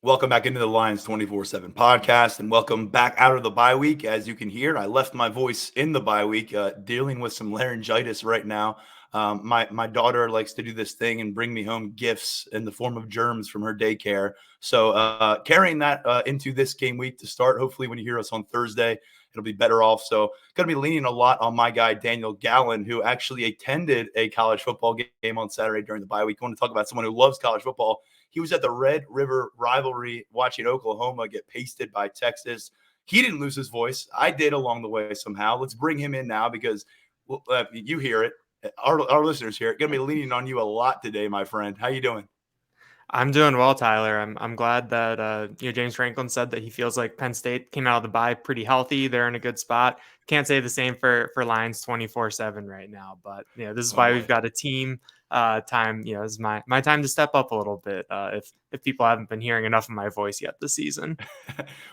Welcome back into the Lions247 Podcast, and welcome back out of the bye week. As you can hear, I left my voice in the bye week, dealing with some laryngitis right now. My daughter likes to do this thing and bring me home gifts in the form of germs from her daycare. So carrying that into this game week to start. Hopefully, when you hear us on Thursday, it'll be better off. So going to be leaning a lot on my guy Daniel Gallen, who actually attended a college football game on Saturday during the bye week. I want to talk about someone who loves college football. He was at the Red River rivalry watching Oklahoma get pasted by Texas. He didn't lose his voice. I did along the way somehow. Let's bring him in now because you hear it. Our listeners hear it. Going to be leaning on you a lot today, my friend. How you doing? I'm doing well, Tyler. I'm glad that James Franklin said that he feels like Penn State came out of the bye pretty healthy. They're in a good spot. Can't say the same for Lions 24/7 right now, but this is why we've got a team time. This is my time to step up a little bit. If people haven't been hearing enough of my voice yet this season.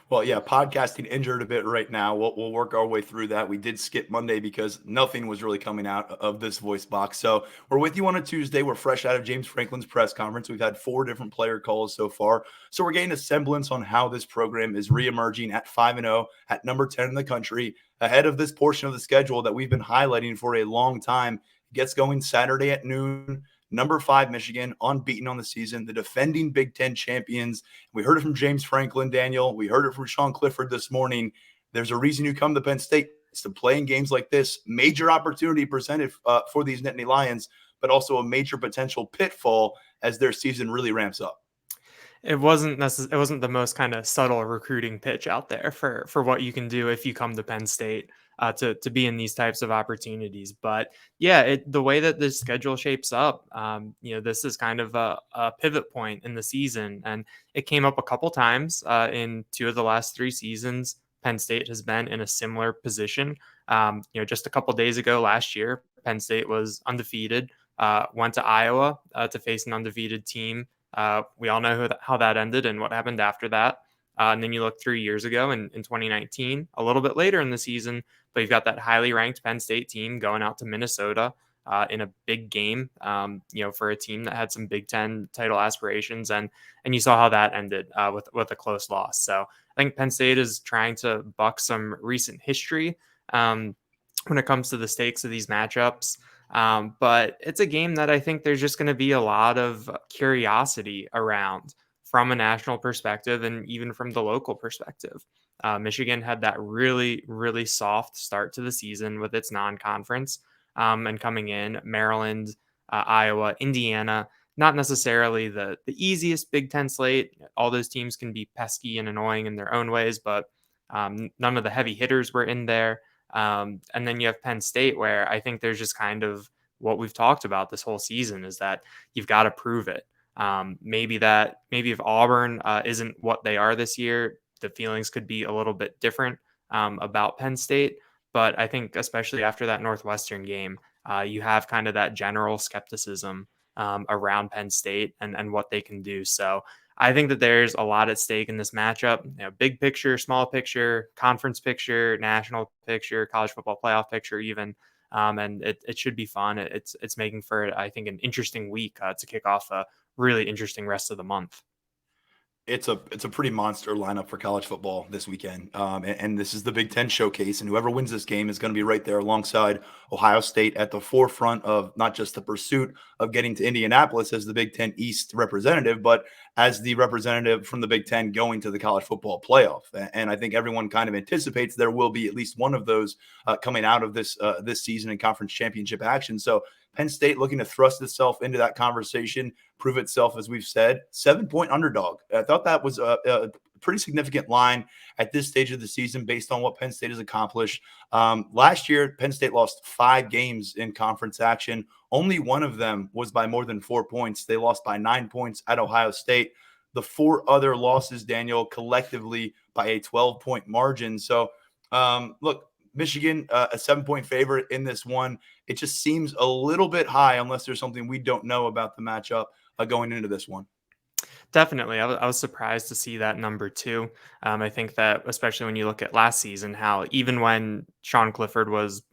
Well, yeah, podcasting injured a bit right now. We'll work our way through that. We did skip Monday because nothing was really coming out of this voice box. So we're with you on a Tuesday. We're fresh out of James Franklin's press conference. We've had 4 different player calls so far. So we're getting a semblance on how this program is reemerging at 5-0 at number 10 in the country ahead of this portion of the schedule that we've been highlighting for a long time. It gets going Saturday at noon. Number 5, Michigan, unbeaten on the season, the defending Big Ten champions. We heard it from James Franklin, Daniel. We heard it from Sean Clifford this morning. There's a reason you come to Penn State. It's to play in games like this. Major opportunity presented for these Nittany Lions, but also a major potential pitfall as their season really ramps up. It wasn't the most kind of subtle recruiting pitch out there for what you can do if you come to Penn State to be in these types of opportunities. But yeah, the way that the schedule shapes up, this is kind of a pivot point in the season, and it came up a couple times in 2 of the last 3 seasons. Penn State has been in a similar position. Just a couple days ago last year, Penn State was undefeated, went to Iowa to face an undefeated team. We all know how that ended and what happened after that. And then you look 3 years ago in 2019, a little bit later in the season, but you've got that highly ranked Penn State team going out to Minnesota in a big game, for a team that had some Big Ten title aspirations. And you saw how that ended with a close loss. So I think Penn State is trying to buck some recent history when it comes to the stakes of these matchups. But it's a game that I think there's just going to be a lot of curiosity around from a national perspective and even from the local perspective. Michigan had that really, really soft start to the season with its non-conference and coming in. Maryland, Iowa, Indiana, not necessarily the easiest Big Ten slate. All those teams can be pesky and annoying in their own ways, but none of the heavy hitters were in there. And then you have Penn State, where I think there's just kind of what we've talked about this whole season is that you've got to prove it. Maybe if Auburn isn't what they are this year, the feelings could be a little bit different about Penn State. But I think especially after that Northwestern game, you have kind of that general skepticism around Penn State and what they can do. So I think that there's a lot at stake in this matchup. Big picture, small picture, conference picture, national picture, college football playoff picture, even. And it should be fun. It's making for, I think, an interesting week to kick off a really interesting rest of the month. It's a pretty monster lineup for college football this weekend. And this is the Big Ten showcase, and whoever wins this game is going to be right there alongside Ohio State at the forefront of not just the pursuit of getting to Indianapolis as the Big Ten East representative, but as the representative from the Big Ten going to the college football playoff. And I think everyone kind of anticipates there will be at least one of those coming out of this season in conference championship action. So Penn State looking to thrust itself into that conversation, prove itself, as we've said, 7-point underdog. I thought that was a pretty significant line at this stage of the season based on what Penn State has accomplished. Last year, Penn State lost 5 games in conference action. Only one of them was by more than 4 points. They lost by 9 points at Ohio State. The 4 other losses, Daniel, collectively by a 12-point margin. So, look, Michigan, a 7-point favorite in this one. It just seems a little bit high unless there's something we don't know about the matchup going into this one. Definitely. I was surprised to see that number two. I think that especially when you look at last season, how even when Sean Clifford was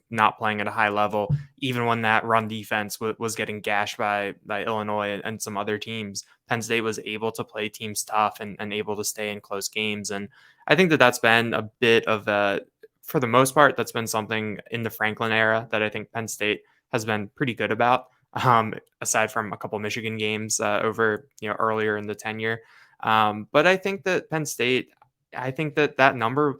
not playing at a high level, even when that run defense was getting gashed by Illinois and some other teams, Penn State was able to play teams tough and able to stay in close games. And I think that that's been a bit of a, for the most part, that's been something in the Franklin era that I think Penn State has been pretty good about. Aside from a couple Michigan games over earlier in the tenure. But I think that Penn State, I think that that number,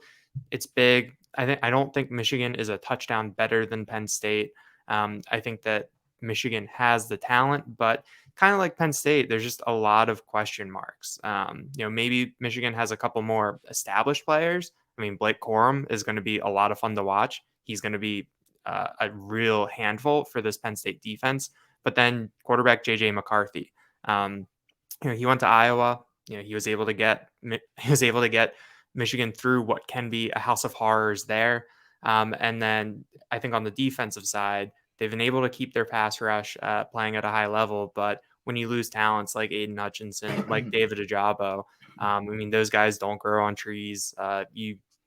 it's big. I don't think Michigan is a touchdown better than Penn State. I think that Michigan has the talent, but kind of like Penn State, there's just a lot of question marks. Maybe Michigan has a couple more established players. I mean, Blake Corum is going to be a lot of fun to watch. He's going to be a real handful for this Penn State defense. But then quarterback JJ McCarthy, he went to Iowa. He was able to get Michigan through what can be a house of horrors there. And then I think on the defensive side, they've been able to keep their pass rush playing at a high level. But when you lose talents like Aiden Hutchinson, like David Ajabo, I mean, those guys don't grow on trees.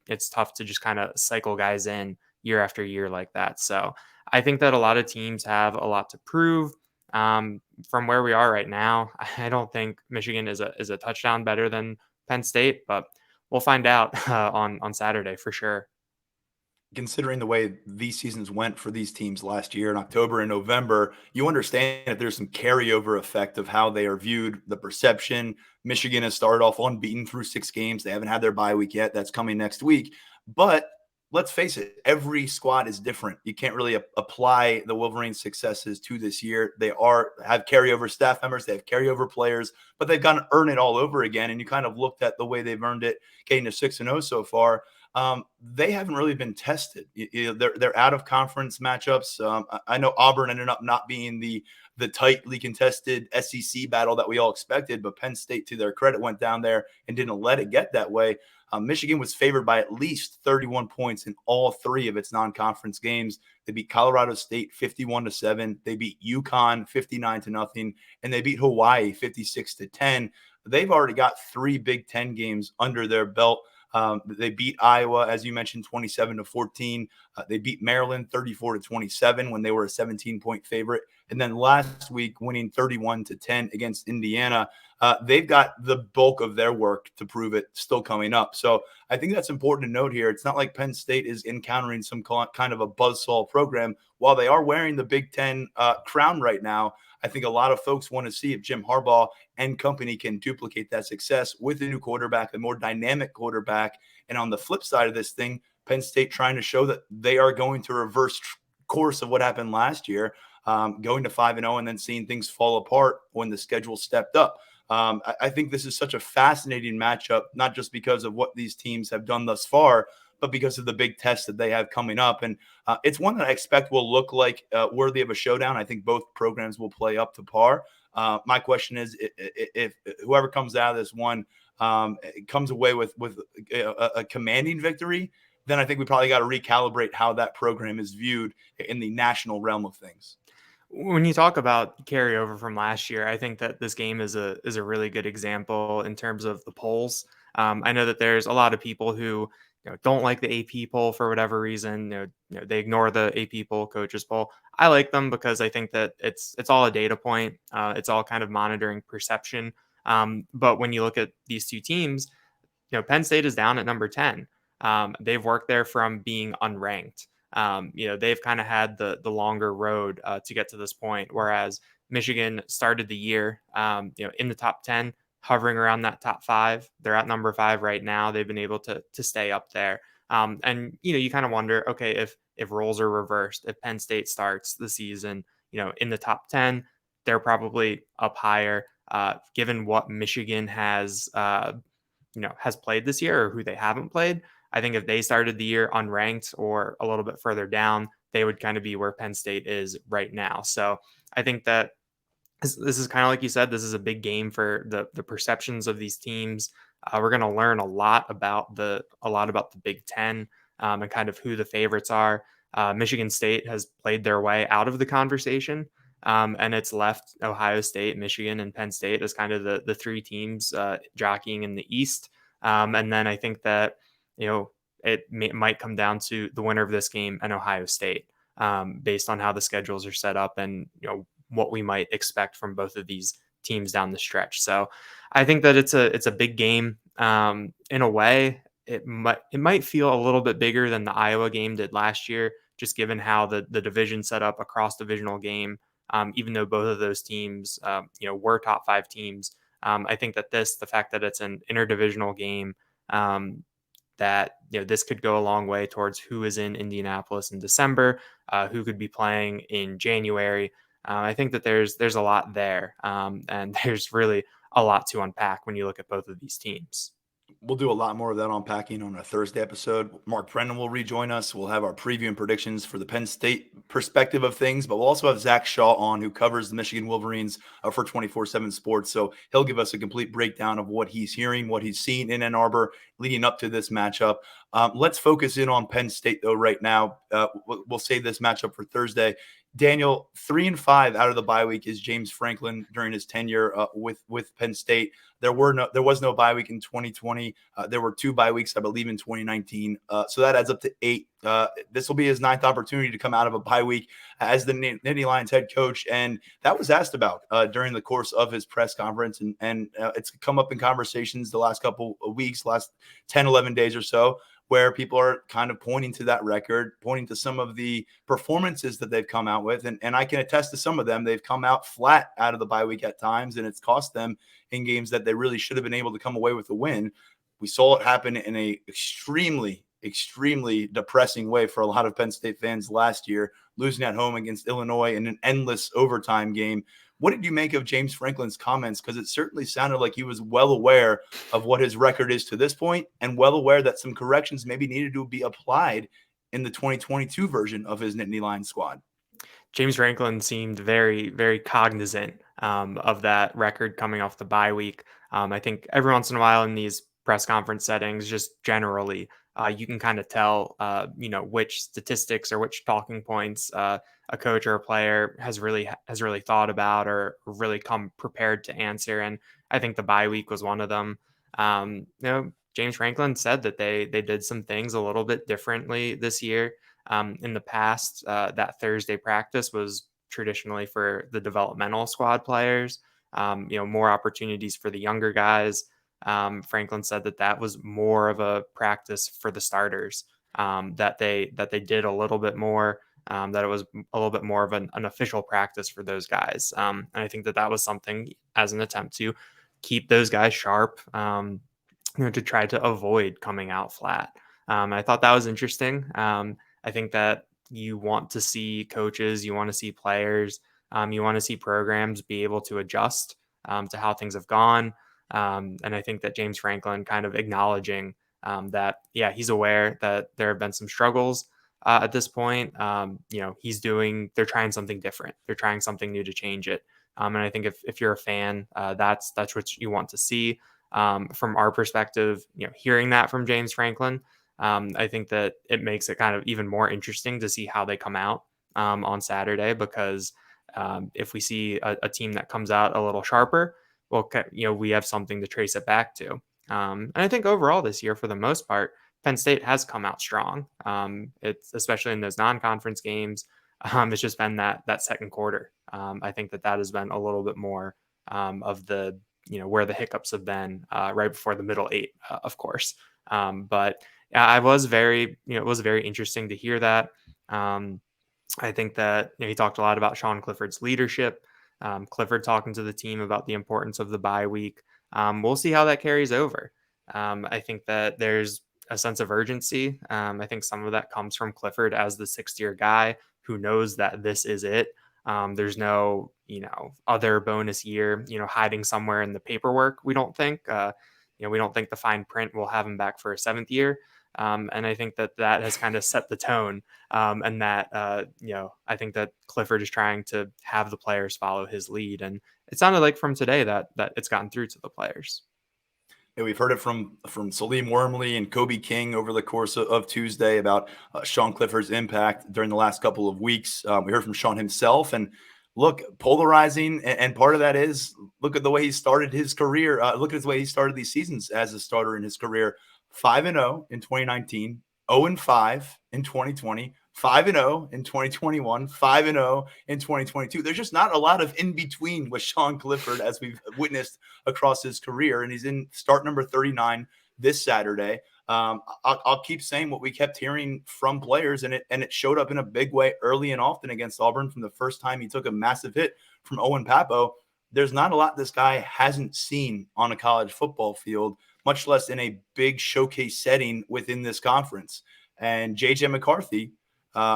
It's tough to just kind of cycle guys in year after year like that. So I think that a lot of teams have a lot to prove. From where we are right now, I don't think Michigan is a touchdown better than Penn State, but we'll find out on Saturday for sure. Considering the way these seasons went for these teams last year in October and November, you understand that there's some carryover effect of how they are viewed, the perception. Michigan has started off unbeaten through 6 games. They haven't had their bye week yet. That's coming next week. But let's face it, every squad is different. You can't really apply the Wolverines' successes to this year. They have carryover staff members, they have carryover players, but they've got to earn it all over again. And you kind of looked at the way they've earned it, getting to 6-0 so far. They haven't really been tested. They're out of conference matchups. I know Auburn ended up not being the tightly contested SEC battle that we all expected, but Penn State, to their credit, went down there and didn't let it get that way. Michigan was favored by at least 31 points in all 3 of its non-conference games. They beat Colorado State 51-7. They beat UConn 59-0, and they beat Hawaii 56-10. They've already got 3 Big Ten games under their belt. They beat Iowa, as you mentioned, 27-14. They beat Maryland 34-27 when they were a 17-point favorite. And then last week, winning 31-10 against Indiana. They've got the bulk of their work to prove it still coming up. So I think that's important to note here. It's not like Penn State is encountering some kind of a buzzsaw program. While they are wearing the Big Ten crown right now, I think a lot of folks want to see if Jim Harbaugh and company can duplicate that success with a new quarterback, a more dynamic quarterback. And on the flip side of this thing, Penn State trying to show that they are going to reverse course of what happened last year, going to 5-0 and then seeing things fall apart when the schedule stepped up. I think this is such a fascinating matchup, not just because of what these teams have done thus far, but because of the big test that they have coming up. And it's one that I expect will look like worthy of a showdown. I think both programs will play up to par. My question is, if whoever comes out of this one comes away with a commanding victory, then I think we probably got to recalibrate how that program is viewed in the national realm of things. When you talk about carryover from last year, I think that this game is a really good example in terms of the polls. I know that there's a lot of people who don't like the AP poll for whatever reason. They ignore the AP poll, coaches poll. I like them because I think that it's all a data point. It's all kind of monitoring perception. But when you look at these two teams, Penn State is down at number 10. They've worked there from being unranked. They've kind of had the longer road to get to this point, whereas Michigan started the year, in the top 10, hovering around that top 5. They're at number 5 right now. They've been able to stay up there. And you kind of wonder, okay, if roles are reversed, if Penn State starts the season, in the top 10, they're probably up higher, given what Michigan has played this year or who they haven't played. I think if they started the year unranked or a little bit further down, they would kind of be where Penn State is right now. So I think that this is kind of like you said, this is a big game for the perceptions of these teams. We're going to learn a lot about the Big Ten and kind of who the favorites are. Michigan State has played their way out of the conversation. And it's left Ohio State, Michigan, and Penn State as kind of the three teams jockeying in the East. And then I think that, might come down to the winner of this game and Ohio State, based on how the schedules are set up and, what we might expect from both of these teams down the stretch. So I think that it's a big game. In a way, it might feel a little bit bigger than the Iowa game did last year, just given how the division set up, a cross divisional game. Even though both of those teams, were top 5 teams, I think that the fact that it's an interdivisional game, that this could go a long way towards who is in Indianapolis in December, who could be playing in January. I think that there's a lot there, and there's really a lot to unpack when you look at both of these teams. We'll do a lot more of that unpacking on a Thursday episode. Mark Brennan will rejoin us. We'll have our preview and predictions for the Penn State perspective of things, but we'll also have Zach Shaw on, who covers the Michigan Wolverines for 247 Sports. So he'll give us a complete breakdown of what he's hearing, what he's seen in Ann Arbor leading up to this matchup. Let's focus in on Penn State, though, right now. We'll save this matchup for Thursday. Daniel, 3-5 out of the bye week is James Franklin during his tenure with Penn State. There was no bye week in 2020. There were 2 bye weeks, I believe, in 2019. So that adds up to 8. This will be his 9th opportunity to come out of a bye week as the Nittany Lions head coach, and that was asked about during the course of his press conference, and it's come up in conversations the last couple of weeks, last 10, 11 days or so, where people are kind of pointing to that record, pointing to some of the performances that they've come out with. And I can attest to some of them. They've come out flat out of the bye week at times, and it's cost them in games that they really should have been able to come away with a win. We saw it happen in a extremely depressing way for a lot of Penn State fans last year, losing at home against Illinois in an endless overtime game. What did you make of James Franklin's comments? Because it certainly sounded like he was well aware of what his record is to this point, and well aware that some corrections maybe needed to be applied in the 2022 version of his Nittany Lions squad. James Franklin seemed very, very cognizant of that record coming off the bye week. I think every once in a while in these press conference settings, just generally, you can kind of tell, which statistics or which talking points a coach or a player has really thought about or really come prepared to answer. And I think the bye week was one of them. James Franklin said that they did some things a little bit differently this year. In the past, that Thursday practice was traditionally for the developmental squad players, more opportunities for the younger guys. Franklin said that was more of a practice for the starters, that they did a little bit more, that it was a little bit more of an official practice for those guys. And I think that was something as an attempt to keep those guys sharp, to try to avoid coming out flat. I thought that was interesting. I think that you want to see coaches, you want to see players, you want to see programs be able to adjust to how things have gone. And I think that James Franklin kind of acknowledging that, he's aware that there have been some struggles at this point. They're trying something different. They're trying something new to change it. And I think if you're a fan, that's what you want to see. From our perspective, hearing that from James Franklin, I think that it makes it kind of even more interesting to see how they come out on Saturday, because if we see a team that comes out a little sharper, well, we have something to trace it back to. And I think overall this year, for the most part, Penn State has come out strong. It's especially in those non-conference games. It's just been that second quarter. I think that has been a little bit more of the, where the hiccups have been right before the middle 8, of course. But it was very interesting to hear that. I think that he talked a lot about Sean Clifford's leadership. Clifford talking to the team about the importance of the bye week. We'll see how that carries over. I think that there's a sense of urgency. I think some of that comes from Clifford as the 6th-year guy who knows that this is it. There's no, other bonus year, hiding somewhere in the paperwork. We don't think, we don't think the fine print will have him back for a 7th year. And I think that has kind of set the tone. And that, I think that Clifford is trying to have the players follow his lead. And it sounded like from today that it's gotten through to the players. Yeah, we've heard it from Salim Wormley and Kobe King over the course of Tuesday about Sean Clifford's impact during the last couple of weeks. We heard from Sean himself, and look, polarizing, and part of that is look at the way he started his career. Look at the way he started these seasons as a starter in his career. 5-0 in 2019, 0-5 in 2020, 5-0 in 2021, 5-0 in 2022. There's just not a lot of in between with Sean Clifford as we've witnessed across his career, and he's in start number 39 this Saturday. I'll keep saying what we kept hearing from players, and it showed up in a big way early and often against Auburn from the first time he took a massive hit from Owen Pappo. There's not a lot this guy hasn't seen on a college football field, much less in a big showcase setting within this conference. And J.J. McCarthy,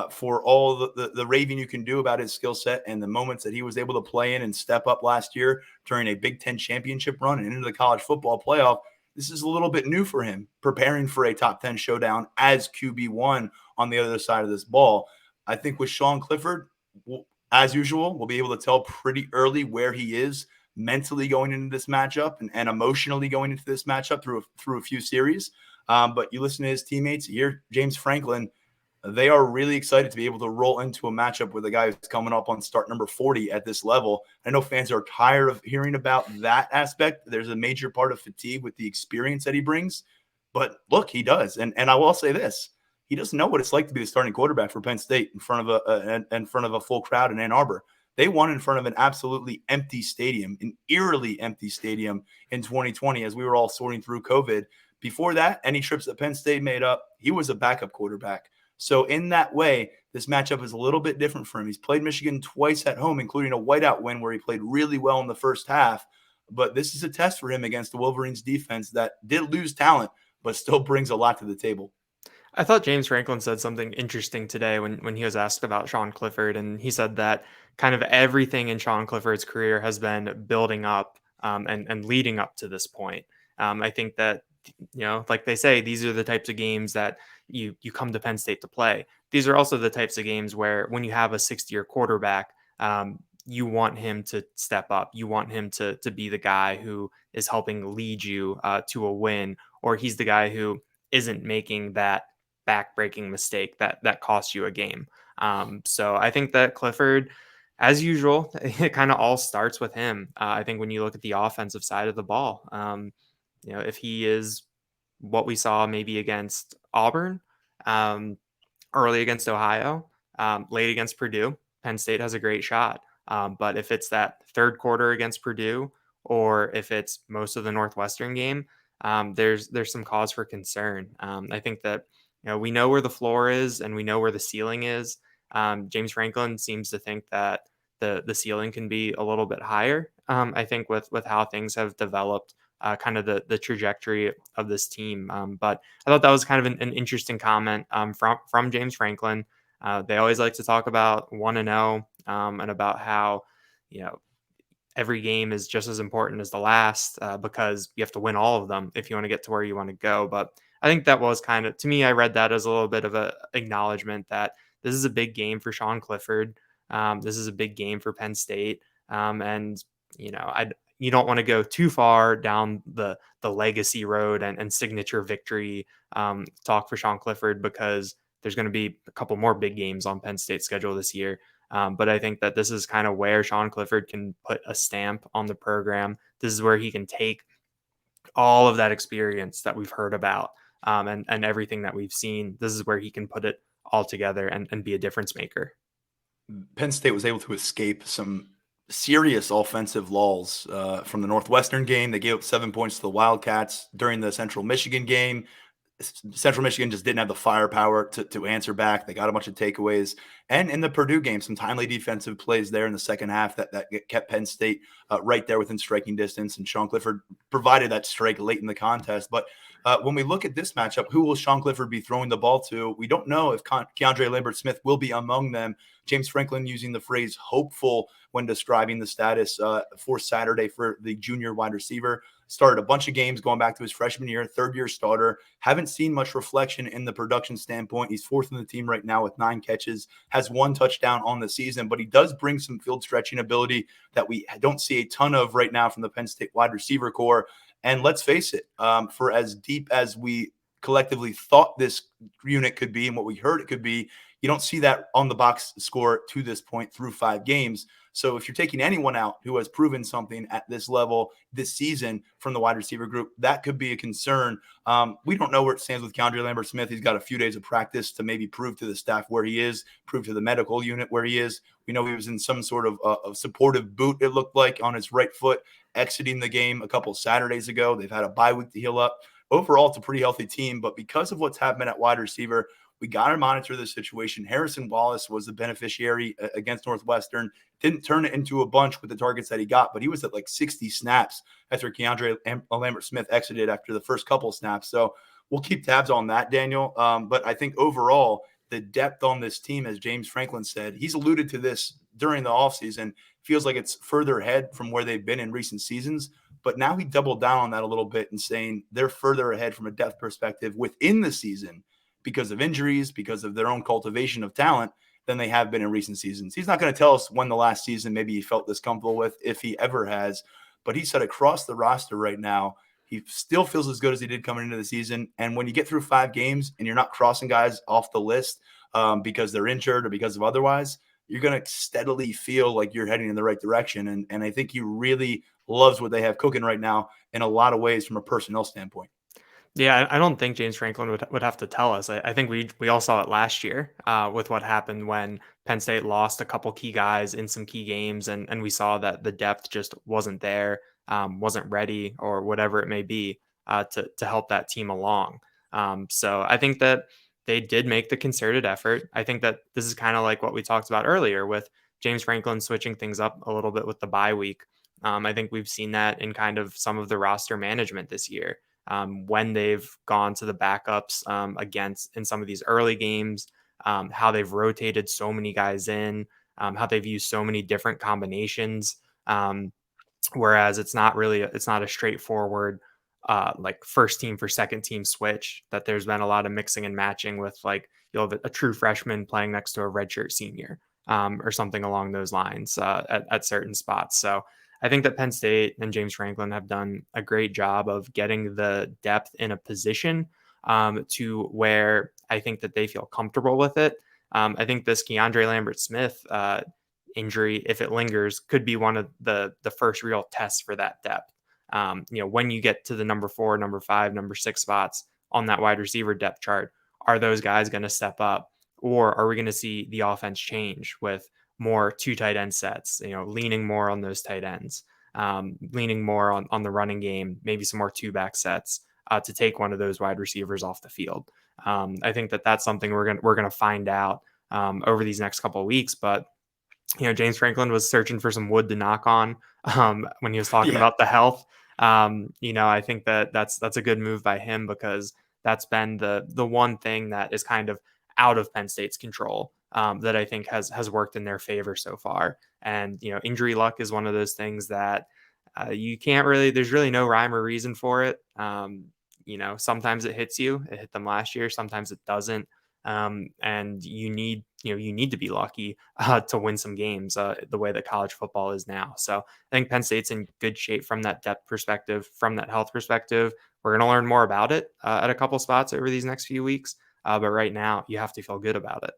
for all the raving you can do about his skill set and the moments that he was able to play in and step up last year during a Big Ten championship run and into the college football playoff, this is a little bit new for him, preparing for a top 10 showdown as QB1 on the other side of this ball. I think with Sean Clifford, as usual, we'll be able to tell pretty early where he is mentally going into this matchup and emotionally going into this matchup through a few series. But you listen to his teammates, you hear James Franklin, they are really excited to be able to roll into a matchup with a guy who's coming up on start number 40 at this level. I know fans are tired of hearing about that aspect. There's a major part of fatigue with the experience that he brings. But look, he does. And I will say this. He doesn't know what it's like to be the starting quarterback for Penn State in front of a full crowd in Ann Arbor. They won in front of an absolutely empty stadium, an eerily empty stadium in 2020 as we were all sorting through COVID. Before that, any trips that Penn State made up, he was a backup quarterback. So in that way, this matchup is a little bit different for him. He's played Michigan twice at home, including a whiteout win where he played really well in the first half. But this is a test for him against the Wolverines defense that did lose talent, but still brings a lot to the table. I thought James Franklin said something interesting today when he was asked about Sean Clifford, and he said that kind of everything in Sean Clifford's career has been building up and leading up to this point. I think that, like they say, these are the types of games that you come to Penn State to play. These are also the types of games where when you have a 6th-year quarterback, you want him to step up. You want him to be the guy who is helping lead you to a win, or he's the guy who isn't making that back-breaking mistake that costs you a game. So I think that Clifford, as usual, it kind of all starts with him. I think when you look at the offensive side of the ball, if he is what we saw maybe against Auburn, early against Ohio, late against Purdue, Penn State has a great shot. But if it's that third quarter against Purdue, or if it's most of the Northwestern game, there's some cause for concern. I think that we know where the floor is and we know where the ceiling is. James Franklin seems to think that the ceiling can be a little bit higher. I think with how things have developed, kind of the trajectory of this team. But I thought that was kind of an interesting comment from James Franklin. They always like to talk about 1-0 and about how, every game is just as important as the last because you have to win all of them if you want to get to where you want to go. But I think that was kind of, to me, I read that as a little bit of a acknowledgement that this is a big game for Sean Clifford. This is a big game for Penn State. And, you don't want to go too far down the legacy road and signature victory talk for Sean Clifford, because there's going to be a couple more big games on Penn State's schedule this year. But I think that this is kind of where Sean Clifford can put a stamp on the program. This is where he can take all of that experience that we've heard about and everything that we've seen. This is where he can put it all together and be a difference maker. Penn State was able to escape some serious offensive lulls from the Northwestern game. They gave up 7 points to the Wildcats during the Central Michigan game. Central Michigan just didn't have the firepower to answer back. They got a bunch of takeaways. And in the Purdue game, some timely defensive plays there in the second half that kept Penn State right there within striking distance. And Sean Clifford provided that strike late in the contest. But when we look at this matchup, who will Sean Clifford be throwing the ball to? We don't know if Keandre Lambert-Smith will be among them. James Franklin using the phrase hopeful when describing the status for Saturday for the junior wide receiver. Started a bunch of games going back to his freshman year, third-year starter. Haven't seen much reflection in the production standpoint. He's 4th in the team right now with 9 catches, has 1 touchdown on the season, but he does bring some field stretching ability that we don't see a ton of right now from the Penn State wide receiver core. And let's face it, for as deep as we collectively thought this unit could be and what we heard it could be, You don't see that on the box score to this point through 5 games. So if you're taking anyone out who has proven something at this level this season from the wide receiver group, that could be a concern. We don't know where it stands with Keandre Lambert-Smith. He's got a few days of practice to maybe prove to the staff where he is, prove to the medical unit where he is. We know he was in some sort of supportive boot, it looked like, on his right foot, exiting the game a couple Saturdays ago. They've had a bye week to heal up. Overall, it's a pretty healthy team, but because of what's happened at wide receiver, we got to monitor the situation. Harrison Wallace was the beneficiary against Northwestern. Didn't turn it into a bunch with the targets that he got, but he was at like 60 snaps after Keandre Lambert-Smith exited after the first couple of snaps. So we'll keep tabs on that, Daniel. But I think overall, the depth on this team, as James Franklin said, he's alluded to this during the offseason, feels like it's further ahead from where they've been in recent seasons. But now he doubled down on that a little bit and saying they're further ahead from a depth perspective within the season because of injuries, because of their own cultivation of talent than they have been in recent seasons. He's not going to tell us when the last season maybe he felt this comfortable with, if he ever has, but he said across the roster right now, he still feels as good as he did coming into the season. And when you get through 5 games and you're not crossing guys off the list because they're injured or because of otherwise, you're going to steadily feel like you're heading in the right direction. And I think he really loves what they have cooking right now in a lot of ways from a personnel standpoint. Yeah, I don't think James Franklin would have to tell us. I think we all saw it last year with what happened when Penn State lost a couple key guys in some key games, and we saw that the depth just wasn't there, wasn't ready, or whatever it may be to help that team along. So I think that they did make the concerted effort. I think that this is kind of like what we talked about earlier with James Franklin switching things up a little bit with the bye week. I think we've seen that in kind of some of the roster management this year. When they've gone to the backups against in some of these early games, how they've rotated so many guys in, how they've used so many different combinations. Whereas it's not a straightforward like first team for second team switch, that there's been a lot of mixing and matching with, like, you'll have a true freshman playing next to a redshirt senior or something along those lines at certain spots. So I think that Penn State and James Franklin have done a great job of getting the depth in a position to where I think that they feel comfortable with it. I think this Keandre Lambert-Smith injury, if it lingers, could be one of the first real tests for that depth. When you get to the number 4, number 5, number 6 spots on that wide receiver depth chart, are those guys going to step up, or are we going to see the offense change with more 2 tight end sets, leaning more on those tight ends, leaning more on the running game, maybe some more 2-back sets to take one of those wide receivers off the field. I think that that's something we're going to find out over these next couple of weeks. But James Franklin was searching for some wood to knock on when he was talking about the health. I think that's a good move by him, because that's been the one thing that is kind of out of Penn State's control that I think has worked in their favor so far. And injury luck is one of those things that you can't really. There's really no rhyme or reason for it. Sometimes it hits you. It hit them last year. Sometimes it doesn't. And you need to be lucky to win some games the way that college football is now. So I think Penn State's in good shape from that depth perspective, from that health perspective. We're going to learn more about it at a couple spots over these next few weeks. But right now, you have to feel good about it.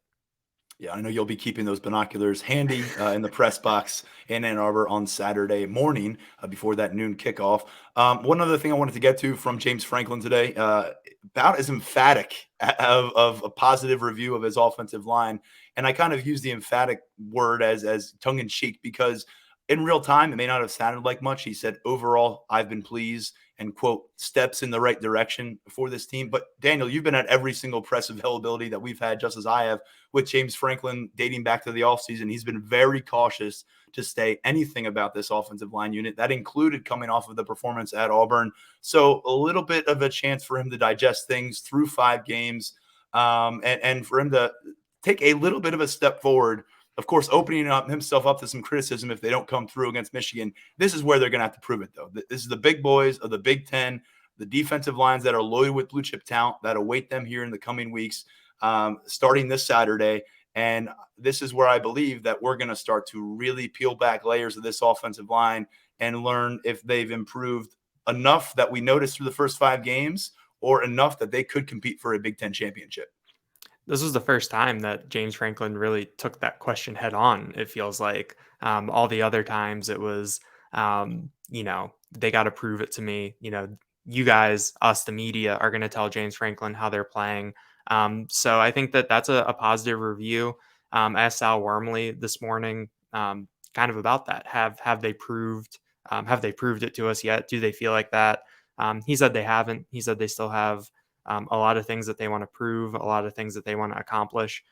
Yeah, I know you'll be keeping those binoculars handy in the press box in Ann Arbor on Saturday morning before that noon kickoff. One other thing I wanted to get to from James Franklin today, about as emphatic of a positive review of his offensive line. And I kind of use the emphatic word as tongue-in-cheek, because in real time, it may not have sounded like much. He said, overall, I've been pleased, and, quote, steps in the right direction for this team. But, Daniel, you've been at every single press availability that we've had, just as I have, with James Franklin dating back to the offseason. He's been very cautious to say anything about this offensive line unit. That included coming off of the performance at Auburn. So a little bit of a chance for him to digest things through 5 games and for him to take a little bit of a step forward. Of course, opening himself up to some criticism if they don't come through against Michigan. This is where they're going to have to prove it, though. This is the big boys of the Big Ten, the defensive lines that are loaded with blue chip talent that await them here in the coming weeks, starting this Saturday. And this is where I believe that we're going to start to really peel back layers of this offensive line and learn if they've improved enough that we noticed through the first 5 games, or enough that they could compete for a Big Ten championship. this was the first time that James Franklin really took that question head on. It feels like all the other times it was, they got to prove it to me. You guys, us, the media, are going to tell James Franklin how they're playing. So I think that that's a positive review. I asked Sal Wormley this morning, kind of about that. Have they proved? Have they proved it to us yet? Do they feel like that? He said they haven't. He said they still have a lot of things that they want to prove, a lot of things that they want to accomplish,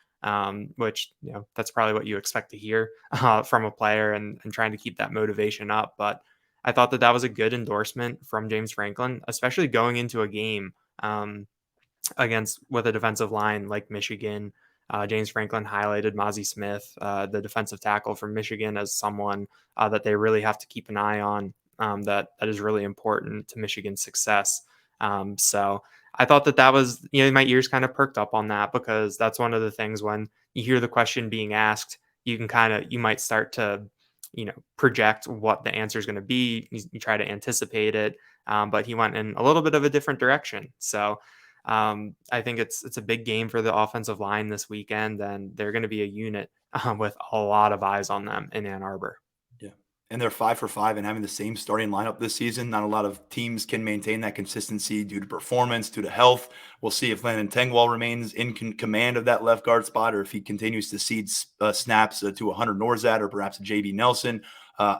which, that's probably what you expect to hear from a player, and trying to keep that motivation up. But I thought that that was a good endorsement from James Franklin, especially going into a game against with a defensive line like Michigan. James Franklin highlighted Mozzie Smith, the defensive tackle from Michigan, as someone that they really have to keep an eye on. That is really important to Michigan's success. So I thought that was, my ears kind of perked up on that, because that's one of the things when you hear the question being asked, you might start to, project what the answer is going to be. You try to anticipate it. But he went in a little bit of a different direction. So I think it's a big game for the offensive line this weekend, and they're going to be a unit with a lot of eyes on them in Ann Arbor. Yeah. And they're 5 for 5 and having the same starting lineup this season. Not a lot of teams can maintain that consistency due to performance, due to health. We'll see if Landon Tengwall remains in command of that left guard spot, or if he continues to cede snaps to a Hunter Norzad or perhaps a JB Nelson.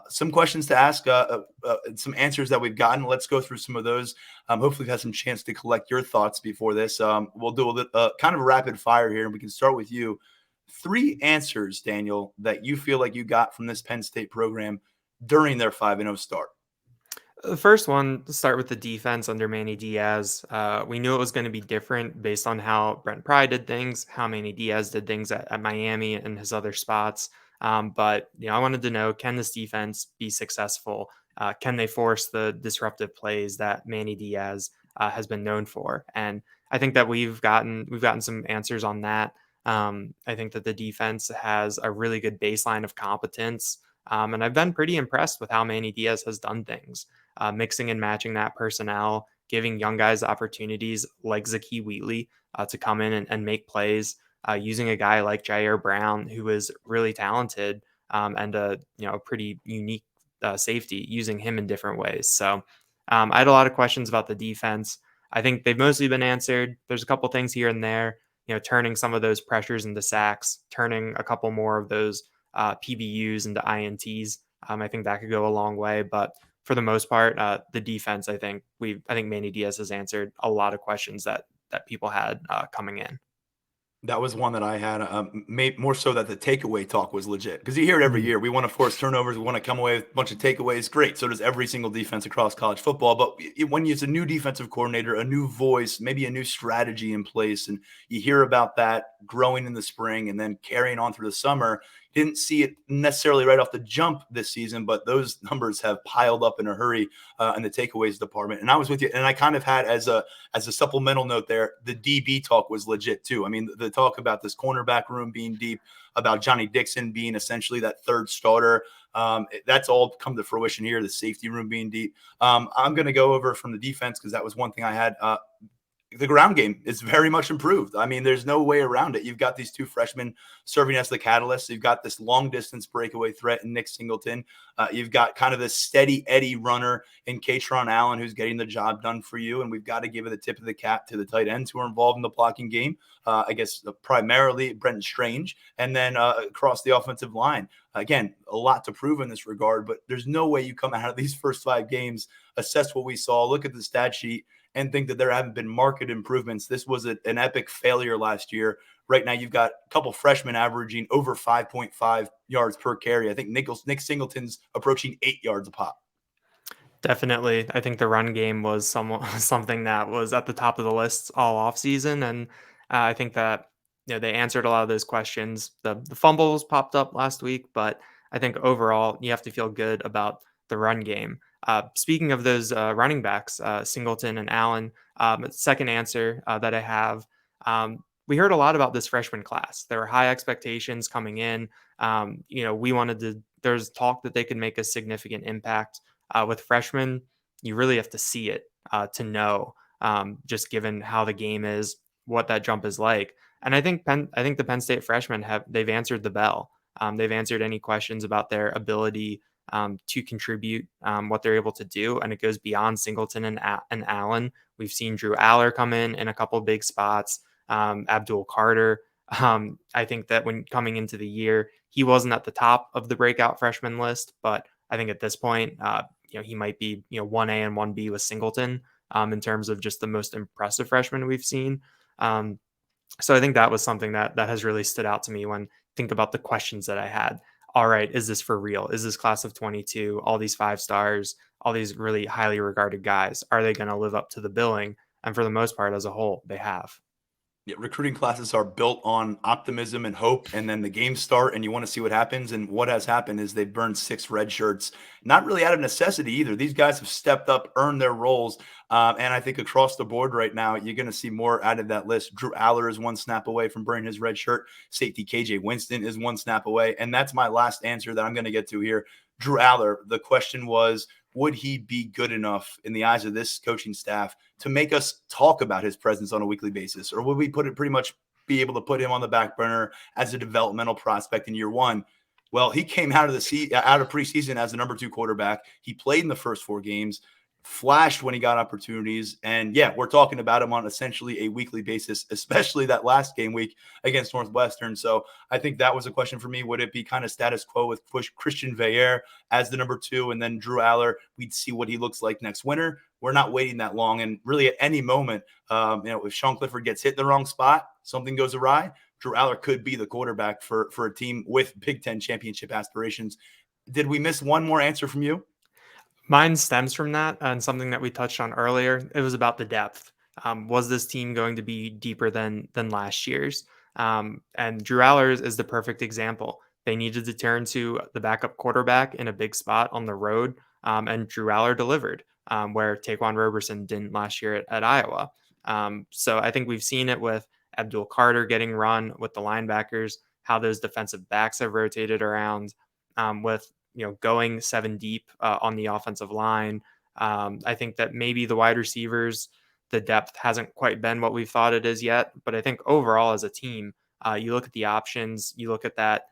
Some questions to ask, some answers that we've gotten. Let's go through some of those. Hopefully, we've had some chance to collect your thoughts before this. We'll do a kind of a rapid fire here, and we can start with you. 3 answers, Daniel, that you feel like you got from this Penn State program during their 5-0 start. The first one, to start with the defense under Manny Diaz. We knew it was going to be different based on how Brent Pry did things, how Manny Diaz did things at Miami and his other spots. But I wanted to know, can this defense be successful? Can they force the disruptive plays that Manny Diaz has been known for? And I think that we've gotten some answers on that. I think that the defense has a really good baseline of competence. And I've been pretty impressed with how Manny Diaz has done things, mixing and matching that personnel, giving young guys opportunities like Zakee Wheatley to come in and make plays, using a guy like Jair Brown, who is really talented, and a pretty unique safety, using him in different ways. So I had a lot of questions about the defense. I think they've mostly been answered. There's a couple things here and there, turning some of those pressures into sacks, turning a couple more of those PBUs into INTs. I think that could go a long way, but for the most part, the defense, I think Manny Diaz has answered a lot of questions that people had coming in. That was one that I had, more so that the takeaway talk was legit, because you hear it every year. We want to force turnovers. We want to come away with a bunch of takeaways. Great. So does every single defense across college football. But when it's a new defensive coordinator, a new voice, maybe a new strategy in place, and you hear about that growing in the spring and then carrying on through the summer, didn't see it necessarily right off the jump this season, but those numbers have piled up in a hurry in the takeaways department. And I was with you, and I kind of had as a supplemental note there, the DB talk was legit too. I mean, the talk about this cornerback room being deep, about Johnny Dixon being essentially that third starter. That's all come to fruition here, the safety room being deep. I'm going to go over from the defense, because that was one thing I had. The ground game is very much improved. I mean, there's no way around it. You've got these 2 freshmen serving as the catalyst. You've got this long distance breakaway threat in Nick Singleton. You've got kind of this steady Eddie runner in Katron Allen, who's getting the job done for you. And we've got to give it the tip of the cap to the tight ends who are involved in the blocking game. I guess primarily Brenton Strange, and then across the offensive line. Again, a lot to prove in this regard, but there's no way you come out of these first 5 games, assess what we saw, look at the stat sheet, and think that there haven't been marked improvements. This was an epic failure last year. Right now, you've got a couple freshmen averaging over 5.5 yards per carry. I think Nick Singleton's approaching 8 yards a pop. Definitely. I think the run game was something that was at the top of the list all offseason. And I think that they answered a lot of those questions. The fumbles popped up last week, but I think overall you have to feel good about the run game. Speaking of those running backs, Singleton and Allen, second answer that I have, we heard a lot about this freshman class. There were high expectations coming in. There's talk that they could make a significant impact. With freshmen, you really have to see it to know, just given how the game is, what that jump is like. And I think the Penn State freshmen they've answered the bell. They've answered any questions about their ability to contribute, what they're able to do, and it goes beyond Singleton and Allen. We've seen Drew Aller come in a couple big spots. Abdul Carter. I think that when coming into the year, he wasn't at the top of the breakout freshman list, but I think at this point, he might be 1A and 1B with Singleton in terms of just the most impressive freshman we've seen. So I think that was something that has really stood out to me when think about the questions that I had. All right, is this for real? Is this class of 22, all these 5 stars, all these really highly regarded guys, are they going to live up to the billing? And for the most part, as a whole, they have. Yeah, recruiting classes are built on optimism and hope, and then the games start, and you want to see what happens. And what has happened is they've burned 6 red shirts, not really out of necessity either. These guys have stepped up, earned their roles, and I think across the board right now, you're going to see more out of that list. Drew Aller is 1 snap away from burning his red shirt. Safety KJ Winston is 1 snap away, and that's my last answer that I'm going to get to here. Drew Aller, the question was, would he be good enough in the eyes of this coaching staff to make us talk about his presence on a weekly basis? Or would we pretty much be able to put him on the back burner as a developmental prospect in year 1? Well, he came out of preseason as the number 2 quarterback. He played in the first 4 games, flashed when he got opportunities. And yeah, we're talking about him on essentially a weekly basis, especially that last game week against Northwestern. So I think that was a question for me. Would it be kind of status quo with Christian Veillere as the number 2 and then Drew Aller? We'd see what he looks like next winter. We're not waiting that long. And really at any moment, if Sean Clifford gets hit in the wrong spot, something goes awry, Drew Aller could be the quarterback for a team with Big Ten championship aspirations. Did we miss one more answer from you? Mine stems from that and something that we touched on earlier. It was about the depth. Was this team going to be deeper than last year's? And Drew Aller is the perfect example. They needed to turn to the backup quarterback in a big spot on the road, and Drew Aller delivered, where Taquan Roberson didn't last year at Iowa. So I think we've seen it with Abdul Carter getting run with the linebackers, how those defensive backs have rotated around, with going 7 deep on the offensive line. I think that maybe the wide receivers, the depth hasn't quite been what we've thought it is yet. But I think overall as a team, you look at the options, you look at that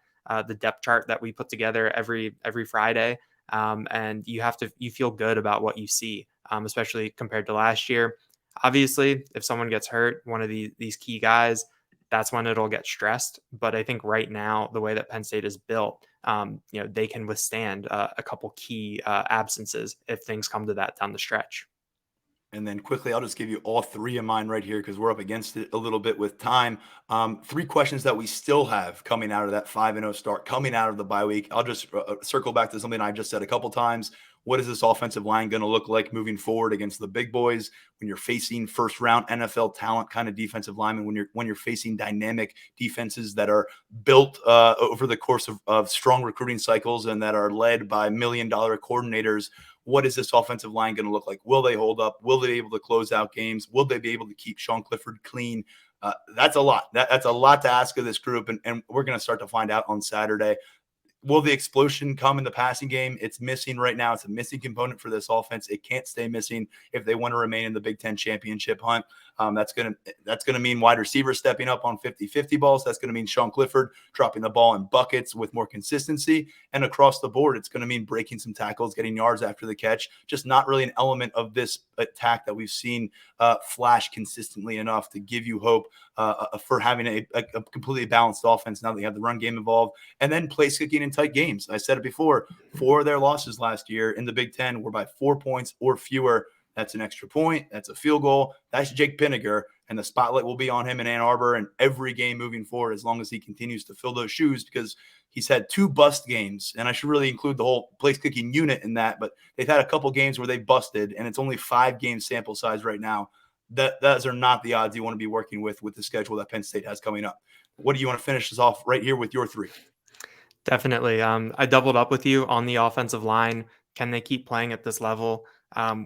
the depth chart that we put together every Friday, and you feel good about what you see, especially compared to last year. Obviously, if someone gets hurt, one of these key guys, that's when it'll get stressed. But I think right now, the way that Penn State is built, they can withstand a couple key absences if things come to that down the stretch. And then quickly, I'll just give you all 3 of mine right here because we're up against it a little bit with time. 3 questions that we still have coming out of that 5-0 start, coming out of the bye week. I'll just circle back to something I just said a couple times. What is this offensive line going to look like moving forward against the big boys when you're facing first-round NFL talent kind of defensive linemen, when you're facing dynamic defenses that are built over the course of strong recruiting cycles and that are led by million-dollar coordinators? What is this offensive line going to look like? Will they hold up? Will they be able to close out games? Will they be able to keep Sean Clifford clean? That's a lot. That's a lot to ask of this group, and we're going to start to find out on Saturday. Will the explosion come in the passing game? It's missing right now. It's a missing component for this offense. It can't stay missing if they want to remain in the Big Ten championship hunt. That's gonna mean wide receivers stepping up on 50-50 balls. That's gonna mean Sean Clifford dropping the ball in buckets with more consistency. And across the board, it's gonna mean breaking some tackles, getting yards after the catch. Just not really an element of this attack that we've seen flash consistently enough to give you hope for having a completely balanced offense now that you have the run game involved. And then place kicking in tight games. I said it before, 4 of their losses last year in the Big Ten were by 4 points or fewer. That's an extra point. That's a field goal. That's Jake Pinniger, and the spotlight will be on him in Ann Arbor and every game moving forward as long as he continues to fill those shoes, because he's had 2 bust games, and I should really include the whole place kicking unit in that, but they've had a couple games where they busted, and it's only 5-game sample size right now. Those are not the odds you want to be working with the schedule that Penn State has coming up. What do you want to finish this off right here with your 3? Definitely. I doubled up with you on the offensive line. Can they keep playing at this level?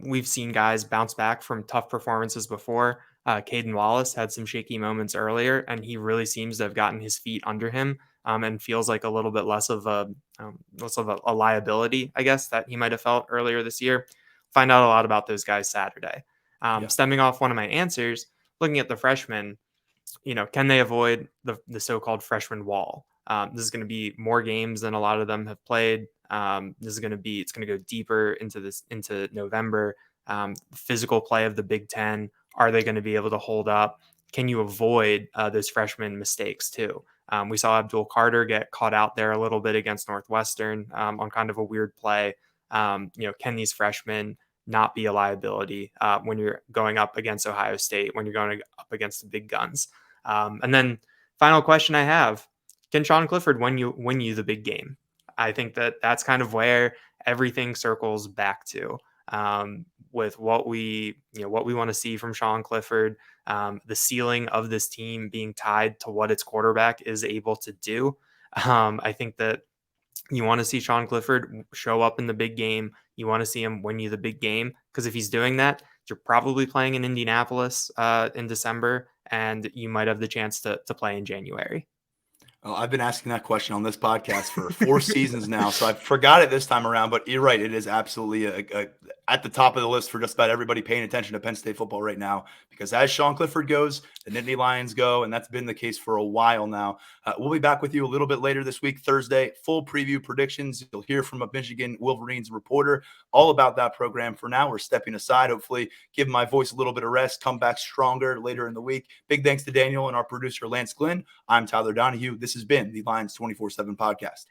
We've seen guys bounce back from tough performances before. Caden Wallace had some shaky moments earlier, and he really seems to have gotten his feet under him, and feels like a little bit less of a liability, I guess, that he might have felt earlier this year. Find out a lot about those guys Saturday. Stemming off one of my answers, looking at the freshmen, can they avoid the so-called freshman wall? This is going to be more games than a lot of them have played. It's going to go deeper into November. Physical play of the Big Ten. Are they going to be able to hold up? Can you avoid those freshman mistakes too? We saw Abdul Carter get caught out there a little bit against Northwestern on kind of a weird play. Can these freshmen not be a liability when you're going up against Ohio State, when you're going up against the big guns? And then final question I have, can Sean Clifford win you the big game? I think that's kind of where everything circles back to, with what we want to see from Sean Clifford, the ceiling of this team being tied to what its quarterback is able to do. I think that you want to see Sean Clifford show up in the big game. You want to see him win you the big game, because if he's doing that, you're probably playing in Indianapolis in December, and you might have the chance to play in January. I've been asking that question on this podcast for 4 seasons now, so I forgot it this time around. But you're right; it is absolutely at the top of the list for just about everybody paying attention to Penn State football right now. Because as Sean Clifford goes, the Nittany Lions go, and that's been the case for a while now. We'll be back with you a little bit later this week, Thursday. Full preview predictions. You'll hear from a Michigan Wolverines reporter all about that program. For now, we're stepping aside. Hopefully, give my voice a little bit of rest. Come back stronger later in the week. Big thanks to Daniel and our producer Lance Glynn. I'm Tyler Donohue. This has been the Lions247 Podcast.